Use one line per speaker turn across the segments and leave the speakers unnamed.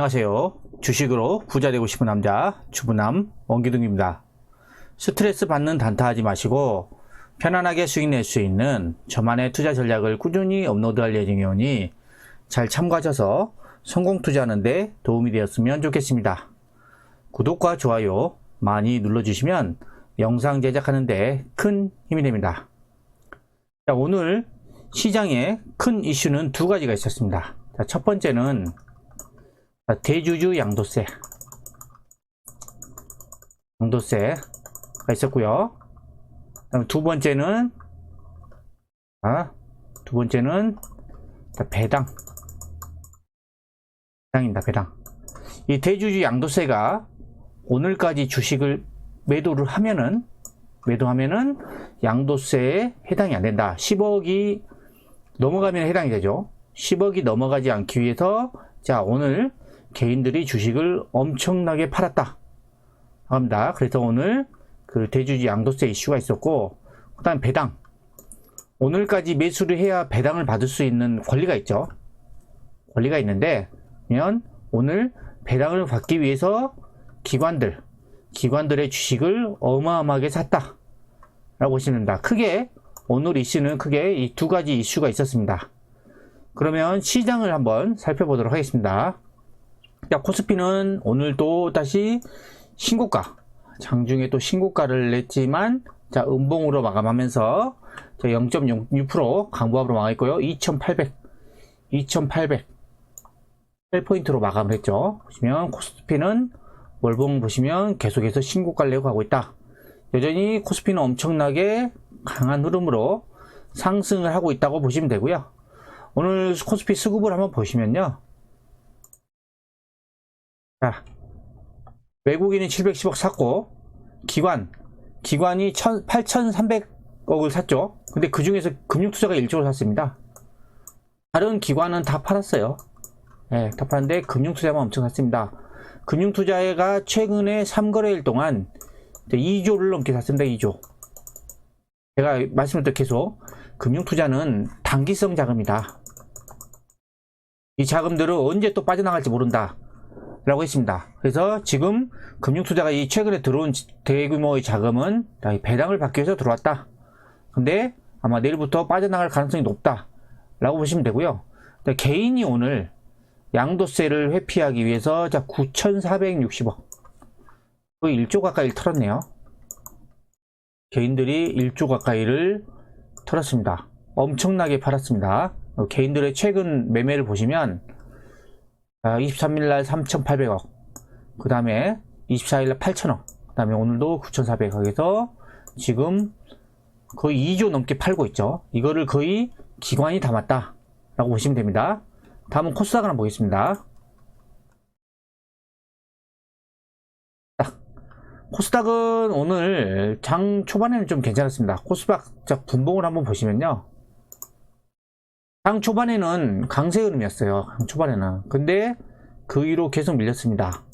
안녕하세요. 주식으로 부자 되고 싶은 남자 주부남 원기둥입니다. 스트레스 받는 단타하지 마시고 편안하게 수익 낼 수 있는 저만의 투자 전략을 꾸준히 업로드할 예정이오니 잘 참고하셔서 성공 투자하는 데 도움이 되었으면 좋겠습니다. 구독과 좋아요 많이 눌러주시면 영상 제작하는 데 큰 힘이 됩니다. 자, 오늘 시장에 큰 이슈는 두 가지가 있었습니다. 자, 첫 번째는 대주주 양도세가 있었고요. 두 번째는 배당입니다. 배당. 이 대주주 양도세가 오늘까지 주식을 매도하면은 양도세에 해당이 안 된다. 10억이 넘어가면 해당이 되죠. 10억이 넘어가지 않기 위해서 자, 오늘 개인들이 주식을 엄청나게 팔았다 합니다. 그래서 오늘 그 대주주 양도세 이슈가 있었고, 그 다음 배당. 오늘까지 매수를 해야 배당을 받을 수 있는 권리가 있죠. 권리가 있는데, 그러면 오늘 배당을 받기 위해서 기관들의 주식을 어마어마하게 샀다 라고 보시면 됩니다. 크게 오늘 이슈는 크게 이 두 가지 이슈가 있었습니다. 그러면 시장을 한번 살펴보도록 하겠습니다. 자, 코스피는 오늘도 다시 신고가, 장중에 또 신고가를 냈지만, 자, 음봉으로 마감하면서 0.06% 강보합으로 마감했고요. 2800포인트로 마감을 했죠. 보시면 코스피는 월봉 보시면 계속해서 신고가를 내고 가고 있다. 여전히 코스피는 엄청나게 강한 흐름으로 상승을 하고 있다고 보시면 되고요. 오늘 코스피 수급을 한번 보시면요. 자, 외국인이 710억 샀고, 기관이 8,300억을 샀죠. 근데 그 중에서 금융투자가 1조를 샀습니다. 다른 기관은 다 팔았어요. 네, 다 팔았는데 금융투자만 엄청 샀습니다. 금융투자가 최근에 3거래일 동안 2조를 넘게 샀습니다. 2조. 제가 말씀드렸던 계속 금융투자는 단기성 자금이다. 이 자금들은 언제 또 빠져나갈지 모른다 라고 했습니다. 그래서 지금 금융투자가 이 최근에 들어온 대규모의 자금은 배당을 받기 위해서 들어왔다. 근데 아마 내일부터 빠져나갈 가능성이 높다 라고 보시면 되고요. 개인이 오늘 양도세를 회피하기 위해서 9,460억, 거의 1조 가까이를 털었네요. 개인들이 1조 가까이를 털었습니다. 엄청나게 팔았습니다. 개인들의 최근 매매를 보시면 23일날 3,800억, 그 다음에 24일날 8,000억, 그 다음에 오늘도 9,400억에서 지금 거의 2조 넘게 팔고 있죠. 이거를 거의 기관이 담았다 라고 보시면 됩니다. 다음은 코스닥을 한번 보겠습니다. 코스닥은 오늘 장 초반에는 좀 괜찮았습니다. 코스닥 분봉을 한번 보시면요. 장 초반에는 강세 흐름이었어요. 장 초반에는. 근데 그 위로 계속 밀렸습니다.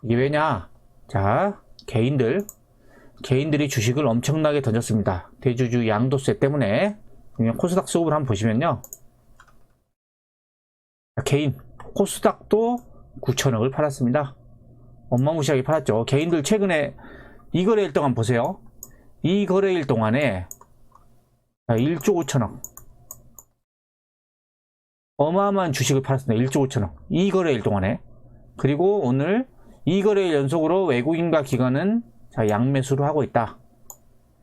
이게 왜냐? 자, 개인들이 주식을 엄청나게 던졌습니다. 대주주 양도세 때문에. 코스닥 수급을 한번 보시면요. 코스닥도 9천억을 팔았습니다. 어마무시하게 팔았죠. 개인들 최근에 이 거래일 동안 보세요. 이 거래일 동안에 1조 5천억. 어마어마한 주식을 팔았습니다. 1조 5천억. 이 거래일 동안에. 그리고 오늘 이 거래일 연속으로 외국인과 기관은 양매수를 하고 있다.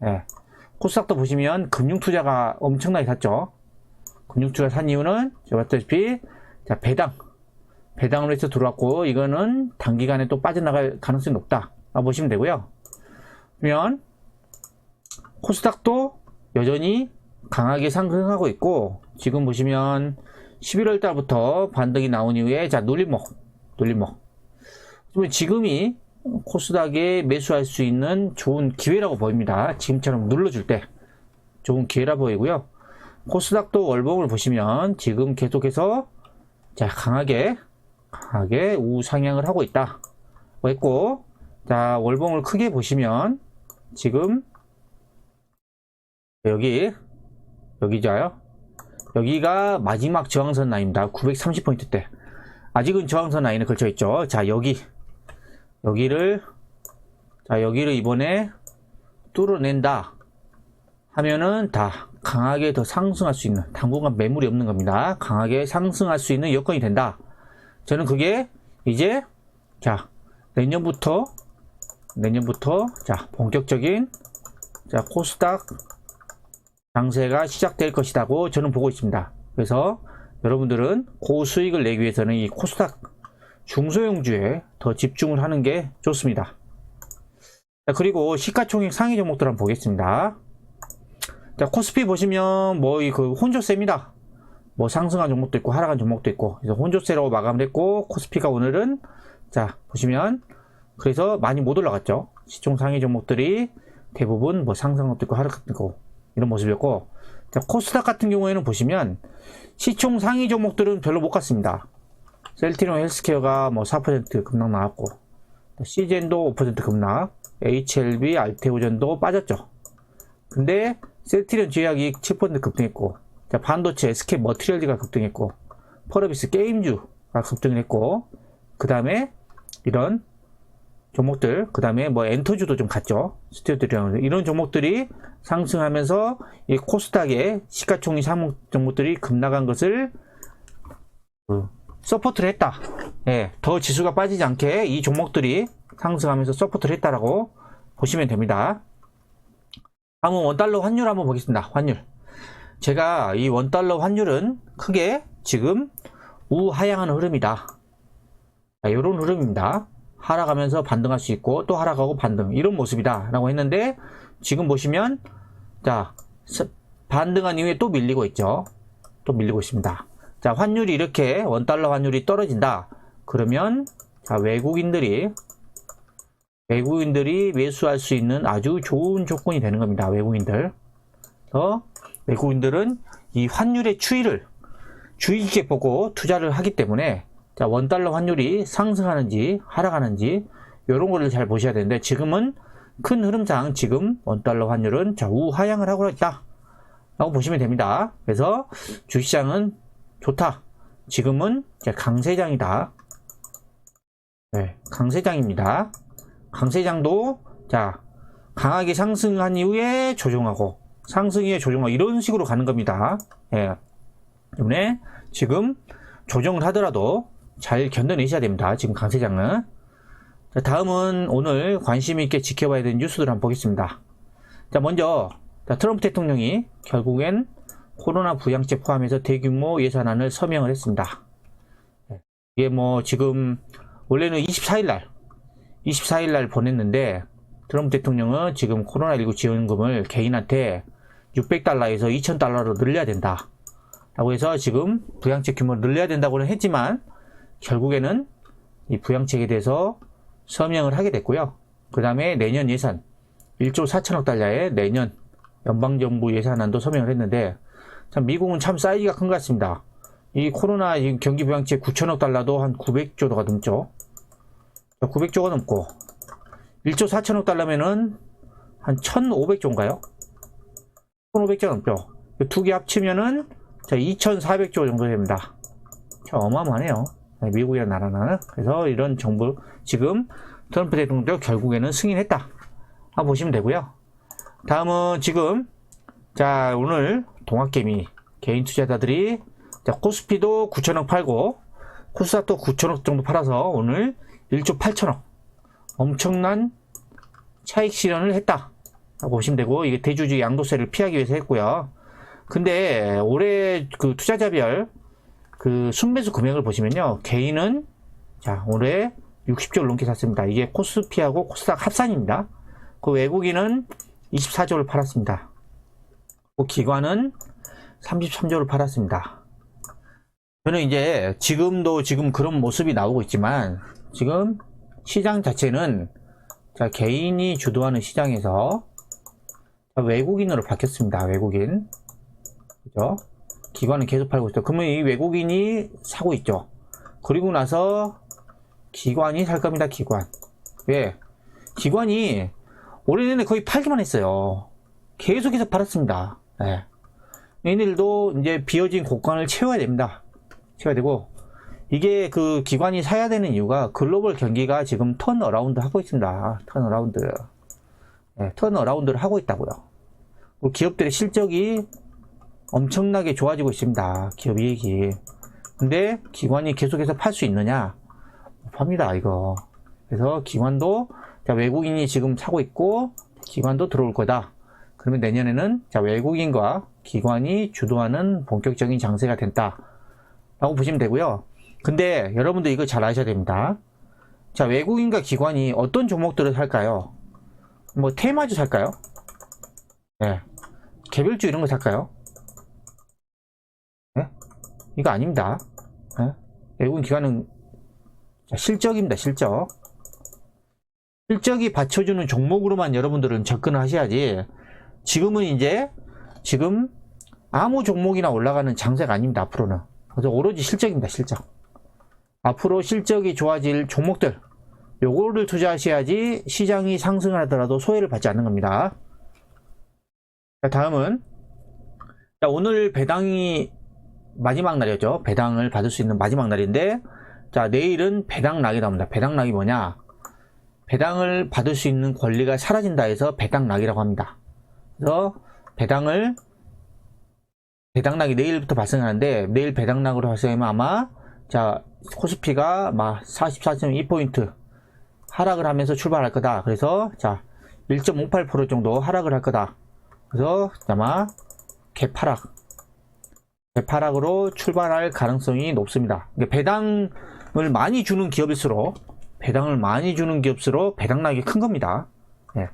네. 코스닥도 보시면 금융투자가 엄청나게 샀죠. 금융투자 산 이유는 제가 봤다시피 배당으로 해서 들어왔고, 이거는 단기간에 또 빠져나갈 가능성이 높다 보시면 되고요. 그러면 코스닥도 여전히 강하게 상승하고 있고, 지금 보시면 11월 달부터 반등이 나온 이후에 눌림목. 지금이 코스닥에 매수할 수 있는 좋은 기회라고 보입니다. 지금처럼 눌러줄 때 좋은 기회라 보이고요. 코스닥도 월봉을 보시면 지금 계속해서 강하게 우상향을 하고 있다 했고, 자, 월봉을 크게 보시면 지금 여기죠. 여기가 마지막 저항선 라인입니다. 930포인트대. 아직은 저항선 라인에 걸쳐 있죠. 자, 여기를 이번에 뚫어낸다 하면은 다 강하게 더 상승할 수 있는, 당분간 매물이 없는 겁니다. 강하게 상승할 수 있는 여건이 된다. 저는 그게 이제 자 내년부터 자 본격적인 자 코스닥 장세가 시작될 것이라고 저는 보고 있습니다. 그래서 여러분들은 고수익을 내기 위해서는 이 코스닥 중소형주에 더 집중을 하는 게 좋습니다. 자, 그리고 시가총액 상위 종목들 한번 보겠습니다. 자, 코스피 보시면 뭐 그 혼조세입니다. 뭐 상승한 종목도 있고 하락한 종목도 있고, 그래서 혼조세라고 마감을 했고, 코스피가 오늘은 자 보시면 그래서 많이 못 올라갔죠. 시총 상위 종목들이 대부분 뭐 상승한 것도 있고 하락한 것도 있고 이런 모습이었고, 자, 코스닥 같은 경우에는 보시면 시총 상위 종목들은 별로 못 갔습니다. 셀트리온 헬스케어가 뭐 4% 급락 나왔고, 시젠도 5% 급락, HLB, 알테오전도 빠졌죠. 근데 셀트리온 제약이 7% 급등했고, 자, 반도체 SK 머티리얼즈가 급등했고, 펄어비스 게임주가 급등을 했고, 그 다음에 이런 종목들, 그 다음에 뭐 엔터주도 좀 갔죠. 스튜디오들이랑 이런 종목들이 상승하면서 이 코스닥의 시가총액 종목들이 급락한 것을 서포트를 했다. 예, 더 지수가 빠지지 않게 이 종목들이 상승하면서 서포트를 했다라고 보시면 됩니다. 다음은 원달러 환율 한번 보겠습니다. 환율. 제가 이 원달러 환율은 크게 지금 우하향하는 흐름이다. 이런 흐름입니다. 하락하면서 반등할 수 있고 또 하락하고 반등, 이런 모습이다 라고 했는데, 지금 보시면 자 반등한 이후에 또 밀리고 있죠. 또 밀리고 있습니다. 자, 환율이 이렇게 원달러 환율이 떨어진다 그러면 자, 외국인들이 매수할 수 있는 아주 좋은 조건이 되는 겁니다. 외국인들은 이 환율의 추이를 주의 깊게 보고 투자를 하기 때문에, 자, 원달러 환율이 상승하는지 하락하는지 이런 거를 잘 보셔야 되는데, 지금은 큰 흐름상 지금 원달러 환율은 자 우하향을 하고 있다 라고 보시면 됩니다. 그래서 주시장은 좋다. 지금은 강세장이다. 네, 강세장입니다. 강세장도 자 강하게 상승한 이후에 조정하고 상승 이후에 조정하고 이런 식으로 가는 겁니다. 예. 때문에 지금 조정을 하더라도 잘 견뎌내셔야 됩니다. 지금 강세장은. 자, 다음은 오늘 관심 있게 지켜봐야 되는 뉴스들 한번 보겠습니다. 자, 먼저 자, 트럼프 대통령이 결국엔 코로나 부양책 포함해서 대규모 예산안을 서명을 했습니다. 이게 뭐 지금 원래는 24일날 보냈는데, 트럼프 대통령은 지금 코로나19 지원금을 개인한테 $600에서 $2,000로 늘려야 된다 라고 해서 지금 부양책 규모를 늘려야 된다고는 했지만, 결국에는 이 부양책에 대해서 서명을 하게 됐고요. 그 다음에 내년 예산 1조 4천억 달러의 내년 연방정부 예산안도 서명을 했는데, 참 미국은 참 사이즈가 큰 것 같습니다. 이 코로나 경기 부양책 9천억 달러도 한 900조가 넘죠. 900조가 넘고 1조 4천억 달러면은 한 1,500조인가요? 1,500조 넘죠. 두 개 합치면은 자 2,400조 정도 됩니다. 참 어마어마하네요. 미국이라는 나라는. 그래서 이런 정부 지금 트럼프 대통령도 결국에는 승인했다 하고 보시면 되고요. 다음은 지금 자 오늘 동학개미 개인 투자자들이 자 코스피도 9천억 팔고 코스닥도 9천억 정도 팔아서 오늘 1조 8천억 엄청난 차익 실현을 했다 라고 보시면 되고, 이게 대주주 양도세를 피하기 위해서 했고요. 근데 올해 그 투자자별 그 순매수 금액을 보시면요, 개인은 자 올해 60조를 넘게 샀습니다. 이게 코스피하고 코스닥 합산입니다. 그 외국인은 24조를 팔았습니다. 그 기관은 33조를 팔았습니다. 저는 이제 지금도 지금 그런 모습이 나오고 있지만, 지금 시장 자체는 자 개인이 주도하는 시장에서 외국인으로 바뀌었습니다. 외국인. 그죠? 기관은 계속 팔고 있죠. 그러면 이 외국인이 사고 있죠. 그리고 나서 기관이 살 겁니다. 기관. 왜? 기관이 올해 내내 거의 팔기만 했어요. 계속해서 팔았습니다. 네. 얘네들도 이제 비어진 공간을 채워야 됩니다. 채워야 되고, 이게 그 기관이 사야 되는 이유가 글로벌 경기가 지금 턴어라운드 하고 있습니다. 턴어라운드. 네, 턴어라운드를 하고 있다고요. 기업들의 실적이 엄청나게 좋아지고 있습니다. 기업 이익이. 근데 기관이 계속해서 팔 수 있느냐? 못 팝니다, 이거. 그래서 기관도, 자, 외국인이 지금 사고 있고, 기관도 들어올 거다. 그러면 내년에는, 자, 외국인과 기관이 주도하는 본격적인 장세가 된다. 라고 보시면 되고요. 근데 여러분들 이거 잘 아셔야 됩니다. 자, 외국인과 기관이 어떤 종목들을 살까요? 뭐, 테마주 살까요? 네. 개별주 이런 거 살까요? 네? 이거 아닙니다. 네? 외국인 기관은 실적입니다. 실적. 실적이 받쳐주는 종목으로만 여러분들은 접근을 하셔야지. 지금은 이제 지금 아무 종목이나 올라가는 장세가 아닙니다. 앞으로는. 그래서 오로지 실적입니다. 실적. 앞으로 실적이 좋아질 종목들 요거를 투자하셔야지 시장이 상승을 하더라도 소외를 받지 않는 겁니다. 자, 다음은 자, 오늘 배당이 마지막 날이었죠. 배당을 받을 수 있는 마지막 날인데, 자, 내일은 배당락이 나옵니다. 배당락이 뭐냐? 배당을 받을 수 있는 권리가 사라진다 해서 배당락이라고 합니다. 그래서 배당락이 내일부터 발생하는데, 내일 배당락으로 발생하면 아마, 자, 코스피가 막 44.2포인트 하락을 하면서 출발할 거다. 그래서, 자, 1.58% 정도 하락을 할 거다. 그래서 아마 개파락으로 출발할 가능성이 높습니다. 배당을 많이 주는 기업일수록 배당락이 큰 겁니다. 네.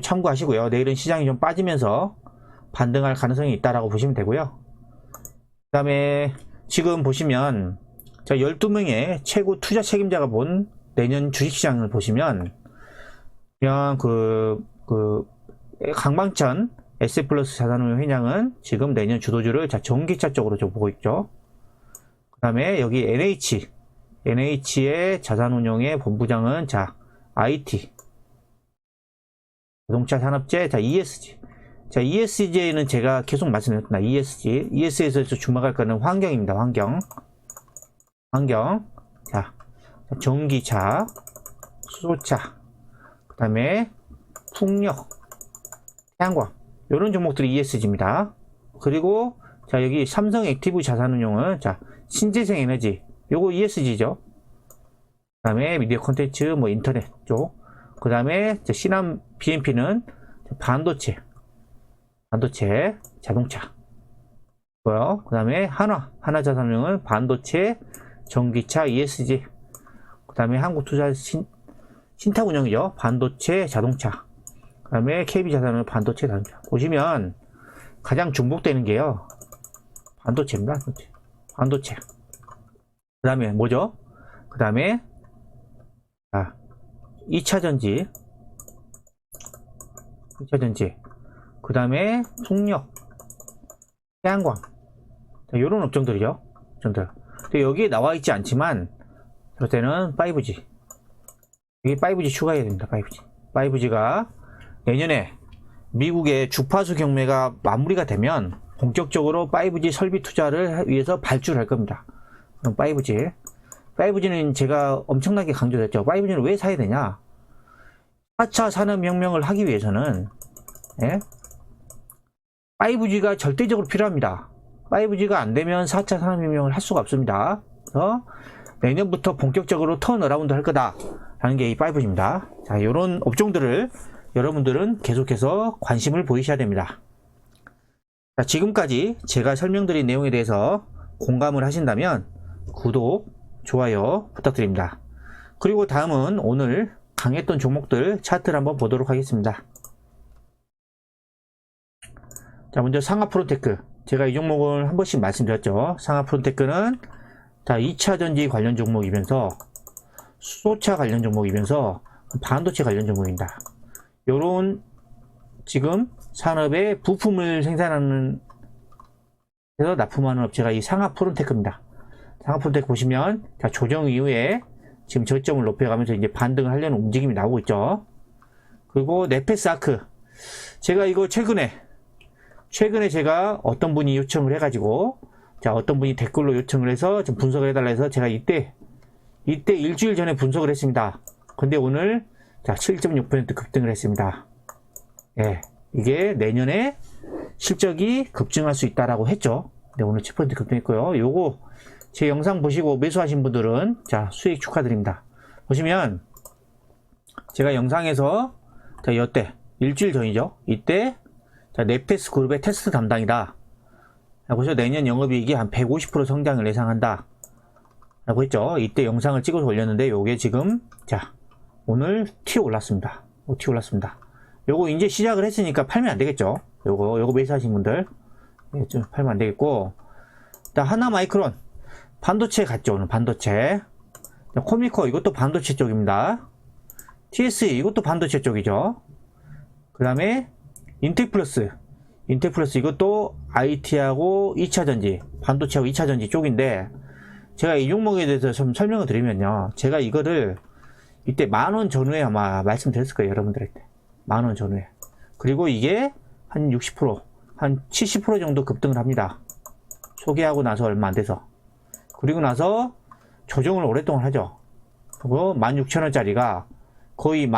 참고하시고요. 내일은 시장이 좀 빠지면서 반등할 가능성이 있다라고 보시면 되고요. 그 다음에 지금 보시면 자, 12명의 최고 투자 책임자가 본 내년 주식시장을 보시면 그냥 강방천 S플러스 자산운용 회장은 지금 내년 주도주를 자, 전기차 쪽으로 좀 보고 있죠. 그 다음에 여기 NH의 자산운용의 본부장은 자, IT 자동차 산업재, 자, ESG. 자, ESG는 제가 계속 말씀드렸습니다. ESG에서 주목할 거는 환경입니다. 환경. 자, 전기차, 수소차, 그 다음에 풍력, 태양광. 이런 종목들이 ESG입니다. 그리고, 자, 여기 삼성 액티브 자산운용은, 자, 신재생 에너지. 요거 ESG죠. 그 다음에 미디어 콘텐츠, 뭐, 인터넷 쪽. 그 다음에, 신한 BMP는 반도체, 자동차. 그 다음에 하나자산운용은 반도체, 전기차, ESG. 그 다음에 한국투자 신탁운용이죠. 반도체, 자동차. 그 다음에 KB자산운용 반도체, 자동차. 보시면 가장 중복되는 게요. 반도체입니다. 반도체. 그 다음에 뭐죠? 그 다음에 2차전지. 그 다음에 풍력, 태양광. 요런 업종들이죠. 근데 여기에 나와 있지 않지만, 그럴 때는 5G. 여기 5G 추가해야 됩니다. 5G가 내년에 미국의 주파수 경매가 마무리가 되면 본격적으로 5G 설비 투자를 위해서 발주를 할 겁니다. 그럼 5G는 제가 엄청나게 강조했죠. 5G는 왜 사야 되냐? 4차 산업혁명을 하기 위해서는 5G가 절대적으로 필요합니다. 5G가 안 되면 4차 산업혁명을 할 수가 없습니다. 그래서 내년부터 본격적으로 턴어라운드 할 거다 라는 게 이 5G입니다. 자, 이런 업종들을 여러분들은 계속해서 관심을 보이셔야 됩니다. 자, 지금까지 제가 설명드린 내용에 대해서 공감을 하신다면 구독, 좋아요 부탁드립니다. 그리고 다음은 오늘 강했던 종목들 차트를 한번 보도록 하겠습니다. 자, 먼저 상하프론테크. 제가 이 종목을 한 번씩 말씀드렸죠. 상하프론테크는 자, 2차전지 관련 종목이면서 수소차 관련 종목이면서 반도체 관련 종목입니다. 요런 지금 산업의 부품을 생산하는 데서 납품하는 업체가 이 상하프론테크입니다. 상하프론테크 보시면 자, 조정 이후에 지금 저점을 높여가면서 이제 반등을 하려는 움직임이 나오고 있죠. 그리고 네페스아크. 제가 이거 최근에 제가 어떤 분이 요청을 해가지고 자, 어떤 분이 댓글로 요청을 해서 좀 분석을 해달라 해서 제가 이때 일주일 전에 분석을 했습니다. 근데 오늘 자 7.6% 급등을 했습니다. 예, 이게 내년에 실적이 급증할 수 있다라고 했죠. 네, 오늘 7% 급등했고요. 요거 제 영상 보시고 매수하신 분들은 자 수익 축하드립니다. 보시면 제가 영상에서 자 이때 일주일 전이죠. 이때 자 네페스 그룹의 테스트 담당이다 라고 해서 내년 영업이익이 한 150% 성장을 예상한다 라고 했죠. 이때 영상을 찍어서 올렸는데 요게 지금 자 오늘 튀어 올랐습니다. 튀어 올랐습니다. 요거 이제 시작을 했으니까 팔면 안 되겠죠. 요거 매수하신 분들 좀 팔면 안 되겠고, 자 하나마이크론 반도체 갔죠. 오늘 반도체. 자, 코미코 이것도 반도체 쪽입니다. TSE 이것도 반도체 쪽이죠. 그 다음에 인텍플러스 이것도 IT하고 2차전지 반도체하고 2차전지 쪽인데, 제가 이 종목에 대해서 좀 설명을 드리면요, 제가 이거를 이때 10,000원 전후에 아마 말씀드렸을 거예요, 여러분들한테. 10,000원 전후에. 그리고 이게 한 60%, 한 70% 정도 급등을 합니다. 소개하고 나서 얼마 안 돼서. 그리고 나서 조정을 오랫동안 하죠. 그리고 16,000원짜리가 거의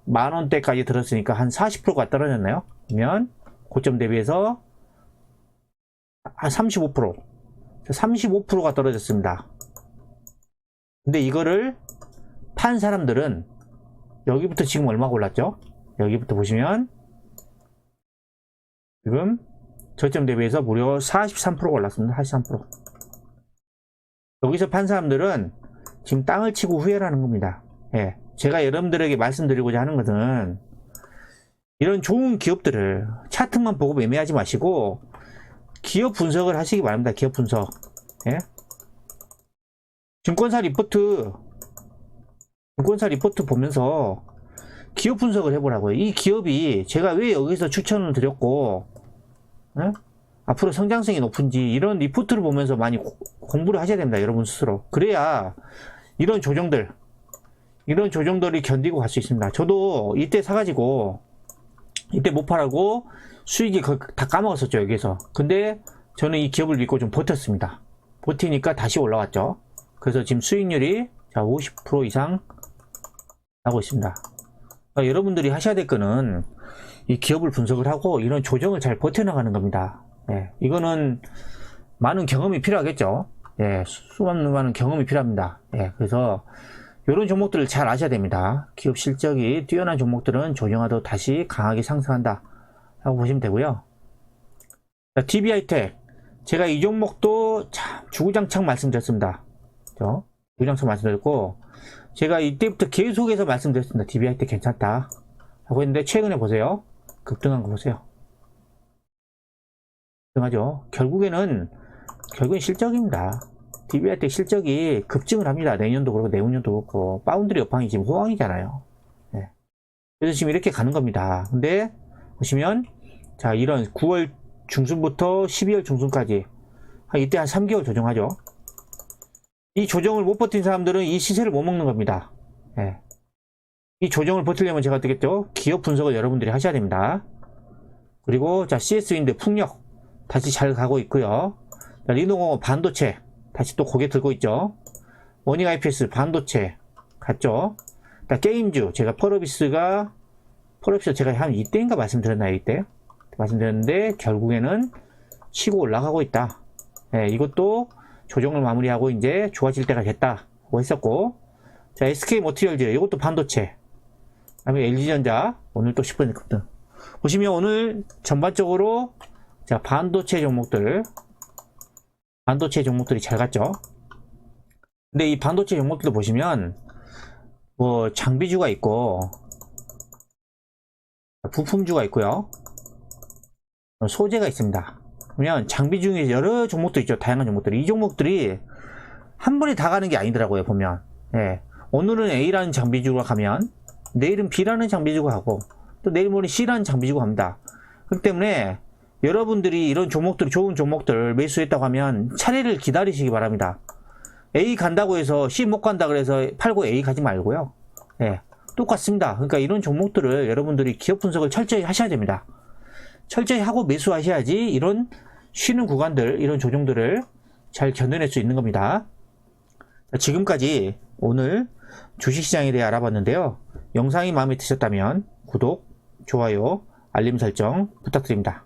만원대까지 들었으니까 한 40%가 떨어졌나요? 그러면 고점 대비해서 한 35%가 떨어졌습니다. 근데 이거를 판 사람들은 여기부터 지금 얼마가 올랐죠? 여기부터 보시면 지금 저점 대비해서 무려 43%가 올랐습니다. 43%. 여기서 판 사람들은 지금 땅을 치고 후회라는 겁니다. 예, 제가 여러분들에게 말씀드리고자 하는 것은 이런 좋은 기업들을 차트만 보고 매매하지 마시고 기업 분석을 하시기 바랍니다. 기업 분석. 예? 증권사 리포트 보면서 기업 분석을 해보라고요. 이 기업이 제가 왜 여기서 추천을 드렸고, 예? 앞으로 성장성이 높은지 이런 리포트를 보면서 많이 공부를 하셔야 됩니다. 여러분 스스로. 그래야 이런 조정들이 견디고 갈 수 있습니다. 저도 이때 사가지고 이때 못 팔하고 수익이 다 까먹었었죠, 여기서. 근데 저는 이 기업을 믿고 좀 버텼습니다. 버티니까 다시 올라왔죠. 그래서 지금 수익률이 자 50% 이상 나고 있습니다. 그러니까 여러분들이 하셔야 될 거는 이 기업을 분석을 하고 이런 조정을 잘 버텨나가는 겁니다. 예, 이거는 많은 경험이 필요하겠죠. 예, 수많은 경험이 필요합니다. 예, 그래서 이런 종목들을 잘 아셔야 됩니다. 기업 실적이 뛰어난 종목들은 조정하도 다시 강하게 상승한다 라고 보시면 되고요. 자, DB하이텍, 제가 이 종목도 참 주구장창 말씀드렸습니다. 그렇죠? 주구장창 말씀드렸고, 제가 이때부터 계속해서 말씀드렸습니다. DB하이텍 괜찮다 라고 했는데, 최근에 보세요. 급등한 거 보세요. 급등하죠. 결국은 실적입니다. DB하이텍 실적이 급증을 합니다. 내년도 그렇고 내후년도 그렇고. 파운드리 업황이 지금 호황이잖아요. 네. 그래서 지금 이렇게 가는 겁니다. 근데 보시면 자 이런 9월 중순부터 12월 중순까지 이때 한 3개월 조정하죠. 이 조정을 못 버틴 사람들은 이 시세를 못 먹는 겁니다. 네. 이 조정을 버티려면 제가 어떻게 했죠? 기업 분석을 여러분들이 하셔야 됩니다. 그리고 자 CS윈드 풍력 다시 잘 가고 있고요. 자, 리노공업 반도체 다시 또 고개 들고 있죠. 모닝 IPS 반도체 갔죠. 자, 게임주 제가 펄어비스 제가 한 이때인가 말씀드렸나요? 이때 말씀드렸는데 결국에는 치고 올라가고 있다. 네, 이것도 조정을 마무리하고 이제 좋아질 때가 됐다고 했었고, 자 SK 머티리얼즈 이것도 반도체, 그다음에 LG전자 오늘 또 10% 급등. 보시면 오늘 전반적으로 자 반도체 종목들이 잘 갔죠. 근데 이 반도체 종목들도 보시면 뭐 장비주가 있고 부품주가 있고요, 소재가 있습니다. 그러면 장비 중에 여러 종목도 있죠. 다양한 종목들이. 이 종목들이 한 번에 다 가는 게 아니더라고요. 보면 예. 오늘은 A라는 장비주가 가면 내일은 B라는 장비주가 가고 또 내일 모레 C라는 장비주가 갑니다. 그렇기 때문에 여러분들이 이런 종목들, 좋은 종목들 매수했다고 하면 차례를 기다리시기 바랍니다. A 간다고 해서 C 못 간다 그래서 팔고 A 가지 말고요. 예, 똑같습니다. 그러니까 이런 종목들을 여러분들이 기업 분석을 철저히 하셔야 됩니다. 철저히 하고 매수하셔야지 이런 쉬는 구간들, 이런 조정들을 잘 견뎌낼 수 있는 겁니다. 지금까지 오늘 주식시장에 대해 알아봤는데요. 영상이 마음에 드셨다면 구독, 좋아요, 알림 설정 부탁드립니다.